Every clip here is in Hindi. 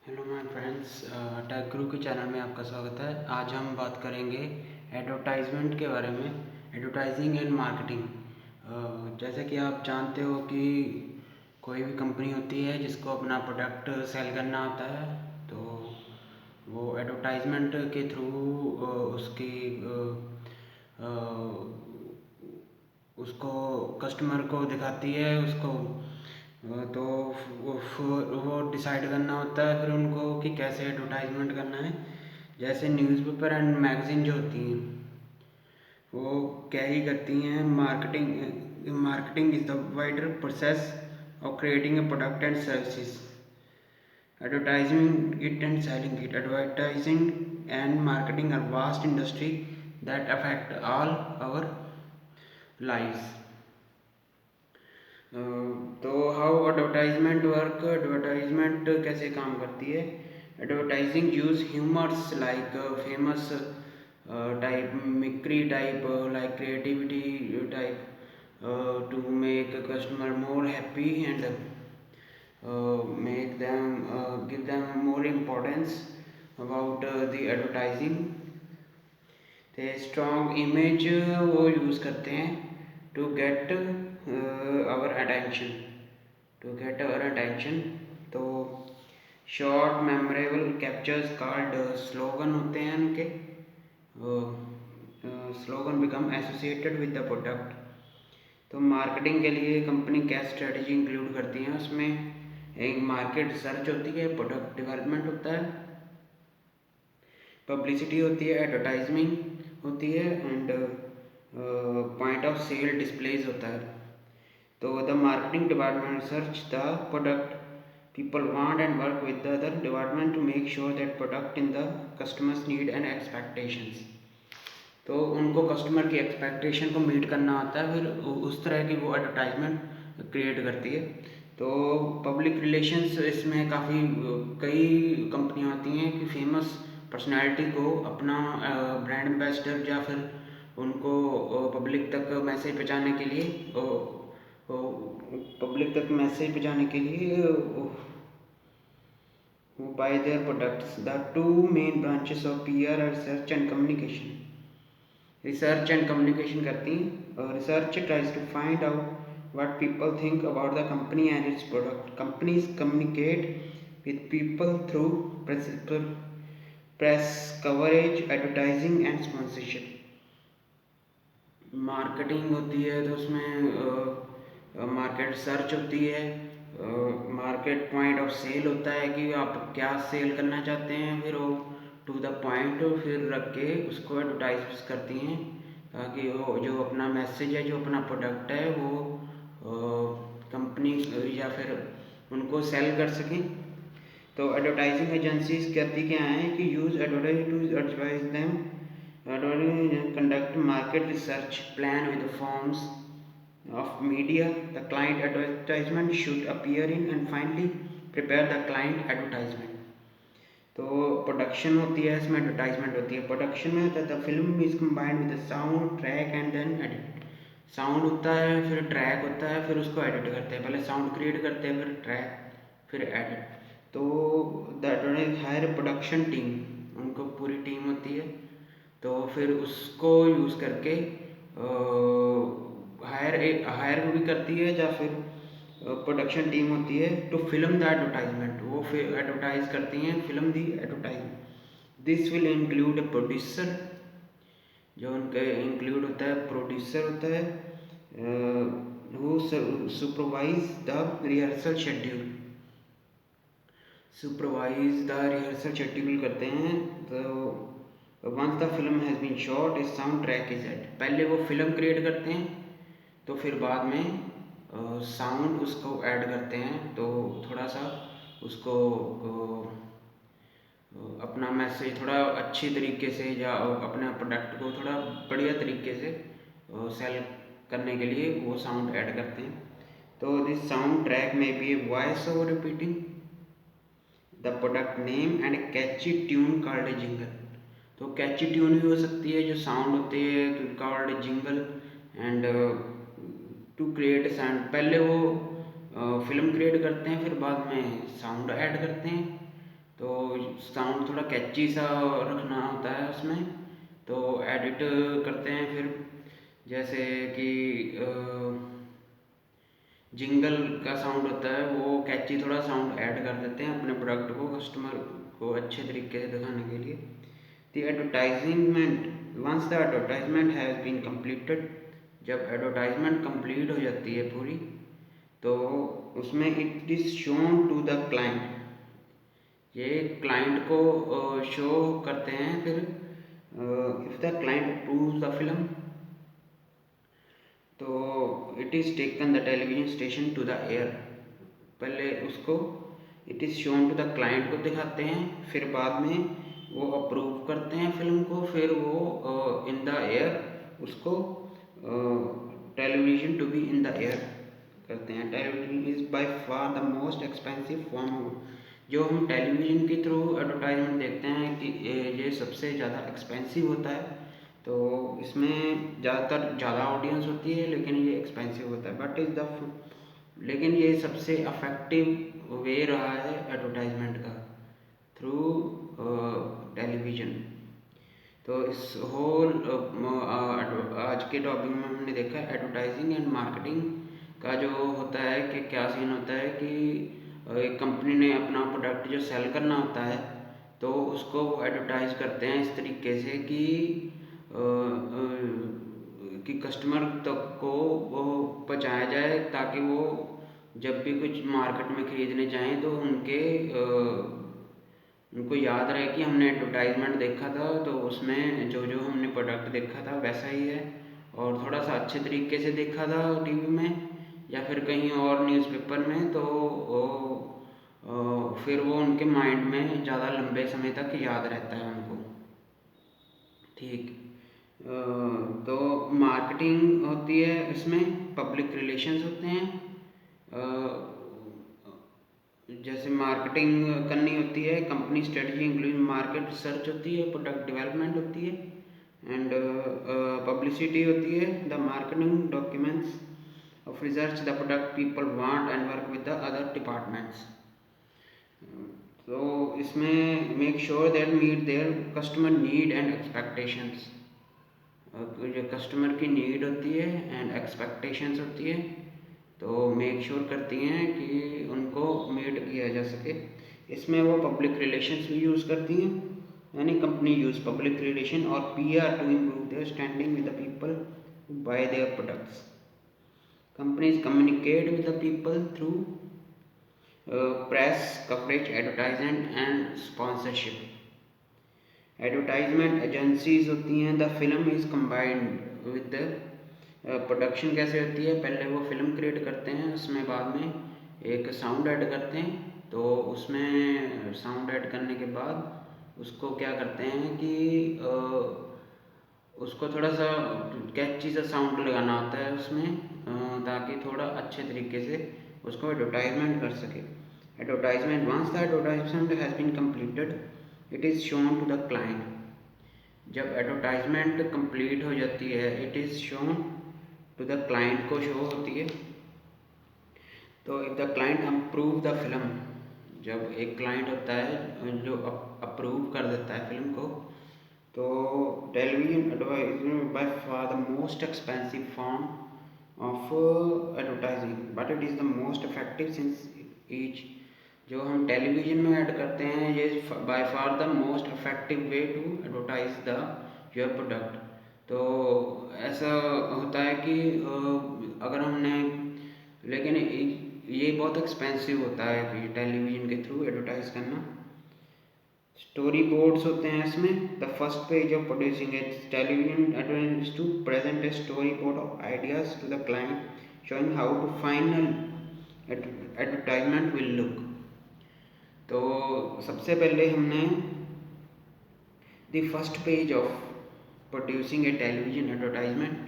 हेलो माय फ्रेंड्स, टेक गुरु के चैनल में आपका स्वागत है। आज हम बात करेंगे एडवर्टाइजमेंट के बारे में, एडवर्टाइजिंग एंड मार्केटिंग। जैसे कि आप जानते हो कि कोई भी कंपनी होती है जिसको अपना प्रोडक्ट सेल करना होता है, तो वो एडवर्टाइजमेंट के थ्रू उसकी अ, उसको कस्टमर को दिखाती है उसको। तो वो डिसाइड करना होता है फिर उनको कि कैसे एडवर्टाइजमेंट करना है। जैसे न्यूज़पेपर एंड मैगज़ीन जो होती हैं वो कैरी करती हैं marketing. Marketing is the wider process of creating a product and services, advertising it and selling it. Advertising and marketing are vast industry that affect all our lives. तो हाउ एडवर्टाइजमेंट वर्क, एडवर्टाइजमेंट कैसे काम करती है। Advertising use humours like famous type, mimicry type, like creativity type to make customer more happy and make them give them more importance about the advertising। तो स्ट्रॉन्ग इमेज वो यूज़ करते हैं टू गेट आवर अटेंशन, तो short memorable captures called slogan होते हैं उनके। Slogan become associated with the product. तो मार्केटिंग के लिए कंपनी क्या स्ट्रेटजी इंक्लूड करती हैं, उसमें एक मार्केट रिसर्च होती है, प्रोडक्ट डेवलपमेंट होता है, पब्लिसिटी होती है, एडवर्टाइजमेंट होती है and point of sale displays होता है। तो the marketing department research the product people want and work with the other department to make sure that product in the customers need and expectations। तो उनको कस्टमर की एक्सपेक्टेशन को मीट करना होता है, फिर उस तरह की वो एडवर्टाइजमेंट क्रिएट करती है। तो पब्लिक रिलेशंस इसमें काफ़ी कई कंपनियां आती हैं कि फेमस पर्सनालिटी को अपना ब्रांड एम्बेसडर या फिर उनको पब्लिक तक मैसेज पहुंचाने के लिए buy their products। The two main branches of PR are research and communication। Research and communication करती हैं, और research tries to find out what people think about the company and its product. Companies communicate with people through press coverage, advertising and sponsorship. Marketing होती है तो उसमें मार्केट रिसर्च होती है, मार्केट पॉइंट ऑफ सेल होता है कि आप क्या सेल करना चाहते हैं, फिर वो टू द पॉइंट फिर रख के उसको एडवर्टाइज करती हैं ताकि वो जो अपना मैसेज है, जो अपना प्रोडक्ट है, वो कंपनी या फिर उनको सेल कर सकें। तो एडवर्टाइजिंग एजेंसीज कहती क्या हैं कि use advertise to advertise them, conduct market research, plan with the forms of media the client advertisement should appear in, and finally prepare the client advertisement। तो प्रोडक्शन होती है, इसमें एडवर्टाइजमेंट होती है। प्रोडक्शन में होता है the film is combined with sound track and then edit. Sound होता है, फिर ट्रैक होता है, फिर उसको एडिट करते हैं। पहले साउंड क्रिएट करते हैं, फिर ट्रैक, फिर एडिट। तो दैट हायर प्रोडक्शन टीम, उनको पूरी टीम होती है, तो फिर उसको यूज़ करके हायर भी करती है, या फिर प्रोडक्शन टीम होती है टू फिल्म द एडवर्टाइजमेंट, वो फिर एडवर्टाइज करती हैं, film the advertisement. This will include a producer, जो उनके इंक्लूड होता है प्रोड्यूसर होता है, who supervise the rehearsal schedule, करते हैं। तो once the film has been shot is sound track is add. पहले वो फिल्म क्रिएट करते हैं, तो फिर बाद में साउंड उसको ऐड करते हैं, तो थोड़ा सा उसको अपना मैसेज थोड़ा अच्छी तरीके से या अपने प्रोडक्ट को थोड़ा बढ़िया तरीके से सेल करने के लिए वो साउंड ऐड करते हैं। तो दिस साउंड ट्रैक में be a voice over repeating the product name and catchy tune called a jingle. तो कैची ट्यून भी हो सकती है, जो साउंड होती है called jingle and to create sound. पहले वो फिल्म क्रिएट करते हैं, फिर बाद में साउंड ऐड करते हैं, तो साउंड थोड़ा कैची सा रखना होता है उसमें। तो एडिट करते हैं फिर, जैसे कि जिंगल का साउंड होता है, वो कैची थोड़ा साउंड ऐड कर देते हैं अपने प्रोडक्ट को कस्टमर को अच्छे तरीके से दिखाने के लिए। The advertisement, once the advertisement has been completed, जब एडवर्टाइजमेंट कंप्लीट हो जाती है पूरी, तो उसमें it is shown to the client, ये क्लाइंट को शो करते हैं फिर। If the client approves the film, तो it is taken the television station to the air, पहले उसको it is shown to the client को दिखाते हैं, फिर बाद में वो अप्रूव करते हैं फिल्म को, फिर वो इन द एयर उसको television to be in the air करते हैं। Television is by far the most expensive form, जो हम टेलीविज़न के थ्रू एडवर्टाइजमेंट देखते हैं कि ये सबसे ज़्यादा एक्सपेंसिव होता है। तो इसमें ज़्यादातर ज़्यादा ऑडियंस होती है, लेकिन ये एक्सपेंसिव होता है, बट इज़ द, लेकिन ये सबसे अफेक्टिव वे रहा है एडवर्टाइजमेंट का थ्रू टेलीविज़न। तो इस होल आज के टॉपिक में हमने देखा एडवर्टाइजिंग एंड मार्केटिंग का जो होता है कि क्या सीन होता है कि एक कंपनी ने अपना प्रोडक्ट जो सेल करना होता है, तो उसको वो एडवर्टाइज करते हैं इस तरीके से कि कस्टमर तक को वो पहुँचाया जाए, ताकि वो जब भी कुछ मार्केट में ख़रीदने जाएं तो उनको याद रहे कि हमने एडवर्टाइजमेंट देखा था, तो उसमें जो जो हमने प्रोडक्ट देखा था वैसा ही है, और थोड़ा सा अच्छे तरीके से देखा था टीवी में या फिर कहीं और न्यूज़पेपर में, तो फिर वो उनके माइंड में ज़्यादा लंबे समय तक याद रहता है उनको। ठीक। तो मार्केटिंग होती है, इसमें पब्लिक रिलेशंस होते हैं। जैसे मार्केटिंग करनी होती है, company strategy including market research होती है, प्रोडक्ट डेवलपमेंट होती है, एंड पब्लिसिटी होती है, the marketing documents of research the product people want and work with the other departments. तो इसमें make sure that meet their customer need and expectations, जो कस्टमर की नीड होती है एंड एक्सपेक्टेशंस होती है, तो मेक श्योर करती हैं कि उनको मीट किया जा सके। इसमें वो पब्लिक रिलेशंस भी यूज़ करती हैं, यानी कंपनी यूज़ पब्लिक रिलेशन और PR to improve their standing with the people who buy their products. Companies communicate with the people through press coverage, advertisement and sponsorship. Advertisement agencies होती हैं, the film is combined with the production. कैसे होती है, पहले वो फिल्म क्रिएट करते हैं, उसमें बाद में एक साउंड ऐड करते हैं, तो उसमें साउंड ऐड करने के बाद उसको क्या करते हैं कि उसको थोड़ा सा कैची सा साउंड लगाना होता है उसमें, ताकि थोड़ा अच्छे तरीके से उसको एडवर्टाइजमेंट कर सके। Advertisement, once the advertisement has been completed it is shown to the client. जब एडवर्टाइजमेंट कंप्लीट हो जाती है, it is shown to the client को शो होती है। तो if the client approve the film, जब एक क्लाइंट होता है जो अप्रूव कर देता है फिल्म को, तो television advertisement by far the most expensive form of advertising, but it is the most effective since each, जो हम टेलीविज़न में ऐड करते हैं, ये by far the most effective way to advertise the your product. तो ऐसा होता है कि अगर हमने, लेकिन ये बहुत एक्सपेंसिव होता है कि टेलीविज़न के थ्रू एडवर्टाइज करना। स्टोरी बोर्ड्स होते हैं इसमें। The first page of producing a television advertisement is to present a storyboard of ideas to the client showing how to final advertisement will look. तो सबसे पहले हमने the first page of producing a television advertisement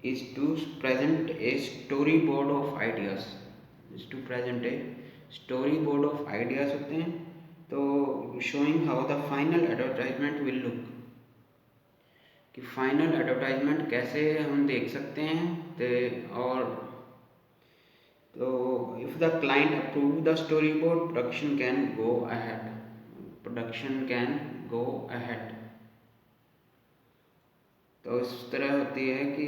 is to present a storyboard of ideas, is to present a storyboard of ideas होते हैं। तो showing how the final advertisement will look, कि फाइनल एडवर्टाइजमेंट कैसे हम देख सकते हैं। और तो if the client approve the story board, production can go ahead. तो इस तरह होती है कि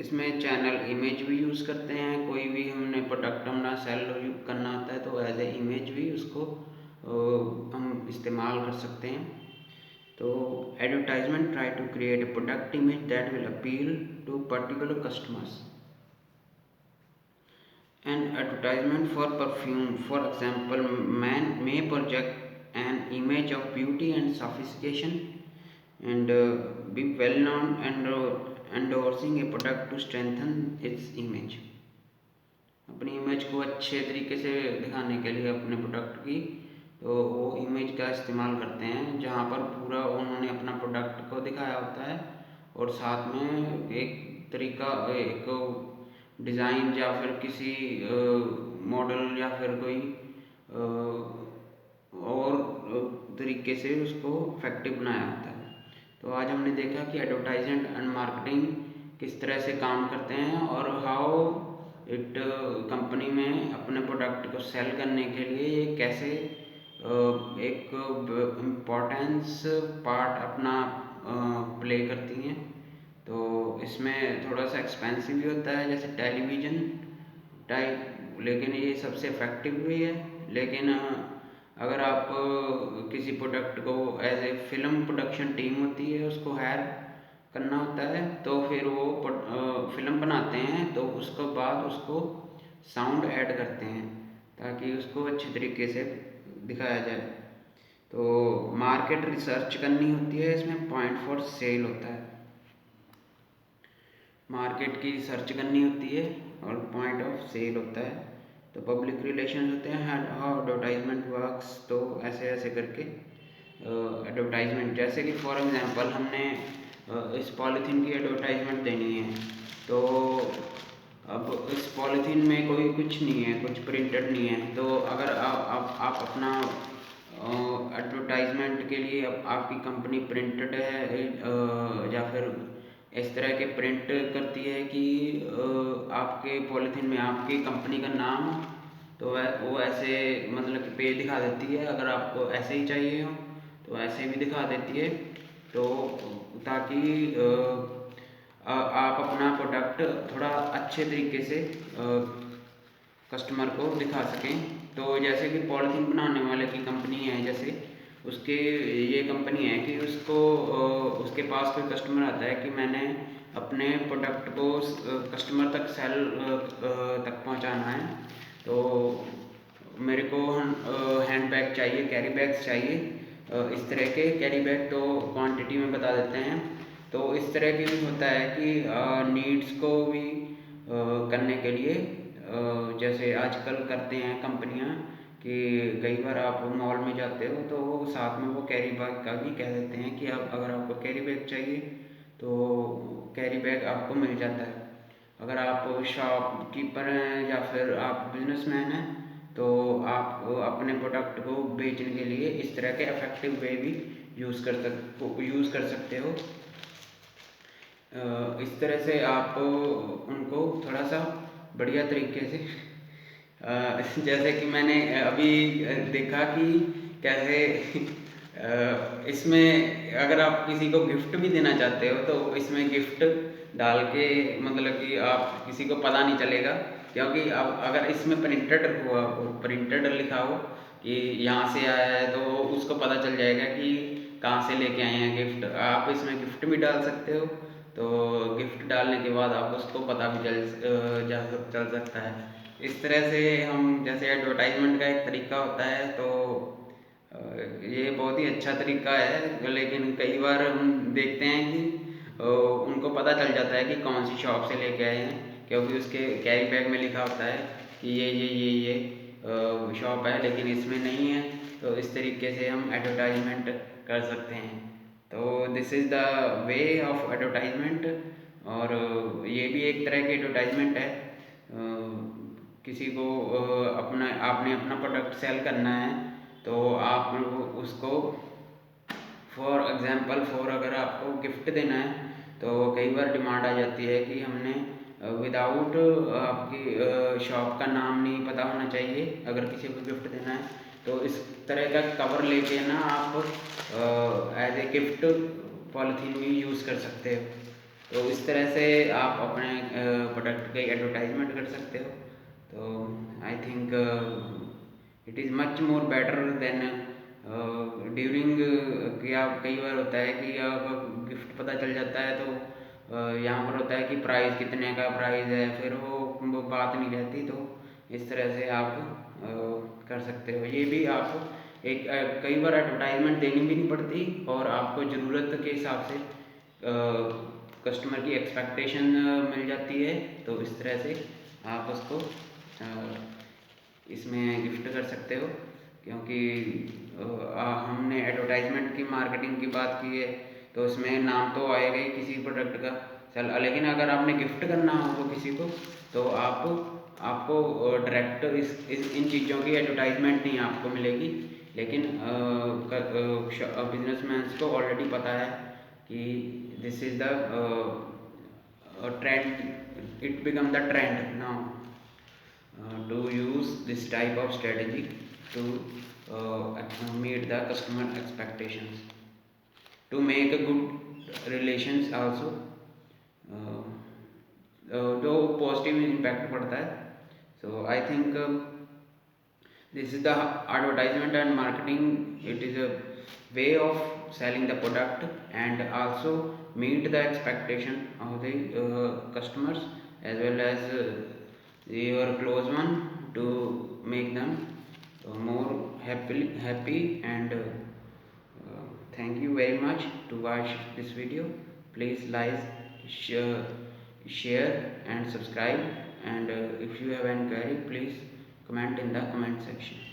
इसमें चैनल इमेज भी यूज़ करते हैं, कोई भी हमने प्रोडक्ट अपना सेल करना होता है तो एज ए इमेज भी उसको हम इस्तेमाल कर सकते हैं। तो advertisement try to create a product image that will appeal to particular customers. An advertisement for perfume, for example, man may project an image of beauty and sophistication and be well known and endorsing a product to strengthen its image। अपनी इमेज को अच्छे तरीके से दिखाने के लिए अपने प्रोडक्ट की तो वो इमेज का इस्तेमाल करते हैं, जहाँ पर पूरा उन्होंने अपना प्रोडक्ट को दिखाया होता है और साथ में एक तरीका, एक डिज़ाइन या फिर किसी मॉडल या फिर कोई और तरीके से उसको इफेक्टिव बनाया होता है। तो आज हमने देखा कि एडवर्टाइजमेंट एंड मार्केटिंग किस तरह से काम करते हैं और हाउ इट कंपनी में अपने प्रोडक्ट को सेल करने के लिए ये कैसे एक इम्पोर्टेंस पार्ट अपना प्ले करती हैं। तो इसमें थोड़ा सा एक्सपेंसिव भी होता है जैसे टेलीविज़न टाइप, लेकिन ये सबसे इफ़ेक्टिव भी है। लेकिन अगर आप किसी प्रोडक्ट को as a film production team होती है उसको हायर करना होता है तो फिर वो फिल्म बनाते हैं तो उसके बाद उसको साउंड ऐड करते हैं ताकि उसको अच्छे तरीके से दिखाया जाए। तो मार्केट रिसर्च करनी होती है, इसमें पॉइंट फॉर सेल होता है, मार्केट की सर्च करनी होती है और पॉइंट ऑफ सेल होता है। तो पब्लिक रिलेशन होते हैं, हाउ एडवर्टाइजमेंट वर्क्स। तो ऐसे ऐसे करके एडवर्टाइजमेंट, जैसे कि फॉर एग्जांपल हमने इस पॉलीथीन की एडवर्टाइजमेंट देनी है तो अब इस पॉलीथीन में कोई कुछ नहीं है, कुछ प्रिंटेड नहीं है, तो अगर आप अपना एडवर्टाइजमेंट के लिए आपकी कंपनी प्रिंटेड है या फिर इस तरह के प्रिंट करती है कि आपके पॉलीथीन में आपकी कंपनी का नाम हो, तो वो ऐसे मतलब कि पेज दिखा देती है। अगर आपको ऐसे ही चाहिए हो तो ऐसे भी दिखा देती है, तो ताकि आप अपना प्रोडक्ट थोड़ा अच्छे तरीके से कस्टमर को दिखा सकें। तो जैसे कि पॉलीथीन बनाने वाले की कंपनी है, जैसे उसके ये कंपनी है कि उसको उसके पास कोई कस्टमर आता है कि मैंने अपने प्रोडक्ट को कस्टमर तक सेल तक पहुंचाना है, तो मेरे को हैंड बैग चाहिए, कैरी बैग्स चाहिए, इस तरह के कैरी बैग तो क्वांटिटी में बता देते हैं। तो इस तरह की भी होता है कि नीड्स को भी करने के लिए जैसे आजकल करते हैं कंपनियां कि कई बार आप मॉल में जाते हो तो वो साथ में वो कैरी बैग का भी कह देते हैं कि आप अगर आपको कैरी बैग चाहिए तो कैरी बैग आपको मिल जाता है। अगर आप शॉपकीपर हैं या फिर आप बिजनेसमैन हैं तो आप अपने प्रोडक्ट को बेचने के लिए इस तरह के इफेक्टिव वे भी यूज़ कर सकते हो। इस तरह से आप उनको थोड़ा सा बढ़िया तरीके से जैसे कि मैंने अभी देखा कि कैसे इसमें अगर आप किसी को गिफ्ट भी देना चाहते हो तो इसमें गिफ्ट डाल के मतलब कि आप किसी को पता नहीं चलेगा, क्योंकि अब अगर इसमें प्रिंटेड लिखा हो कि यहाँ से आया है तो उसको पता चल जाएगा कि कहाँ से लेके आए हैं गिफ्ट। आप इसमें गिफ्ट भी डाल सकते हो, तो गिफ्ट डालने के बाद आप उसको पता भी चल सकता है। इस तरह से हम जैसे एडवर्टाइजमेंट का एक तरीका होता है, तो ये बहुत ही अच्छा तरीका है। लेकिन कई बार हम देखते हैं कि उनको पता चल जाता है कि कौन सी शॉप से लेके आए हैं, क्योंकि उसके कैरी बैग में लिखा होता है कि ये शॉप है, लेकिन इसमें नहीं है। तो इस तरीके से हम एडवर्टाइजमेंट कर सकते हैं। तो this is the way of advertisement. और ये भी एक तरह की एडवर्टाइजमेंट है। किसी को आपने अपना प्रोडक्ट सेल करना है तो आप उसको फॉर एग्जांपल अगर आपको गिफ्ट देना है तो कई बार डिमांड आ जाती है कि हमने विदाउट आपकी शॉप का नाम नहीं पता होना चाहिए अगर किसी को गिफ्ट देना है। तो इस तरह का कवर लेके ना आप एज ए गिफ्ट पॉलिथीन भी यूज़ कर सकते हो। तो इस तरह से आप अपने प्रोडक्ट की एडवर्टाइजमेंट कर सकते हो। तो I think it is much more better than during कि आप कई बार होता है कि आप गिफ्ट पता चल जाता है तो यहाँ पर होता है कि प्राइस कितने का प्राइस है, फिर वो बात नहीं रहती। तो इस तरह से आप कर सकते हो। ये भी आप एक कई बार एडवर्टाइजमेंट देनी भी नहीं पड़ती और आपको ज़रूरत के हिसाब से कस्टमर की एक्सपेक्टेशन मिल जाती है। तो इस तरह से आप उसको इसमें गिफ्ट कर सकते हो। क्योंकि हमने एडवर्टाइजमेंट की मार्केटिंग की बात की है तो उसमें नाम तो आएगा ही किसी प्रोडक्ट का। चल लेकिन अगर आपने गिफ्ट करना हो तो किसी को, तो आपको डायरेक्ट इन चीज़ों की एडवर्टाइजमेंट नहीं आपको मिलेगी। लेकिन बिजनेसमैन को ऑलरेडी पता है कि this is the trend, it become the trend now to use this type of strategy to meet the customer expectations, to make a good relations also, जो पॉजिटिव इम्पैक्ट पड़ता है। So I think this is the advertisement and marketing. It is a way of selling the product and also meet the expectation of the customers as well as your close one, to make them more happy and thank you very much to watch this video. Please like, share and subscribe, and if you have any query please comment in the comment section.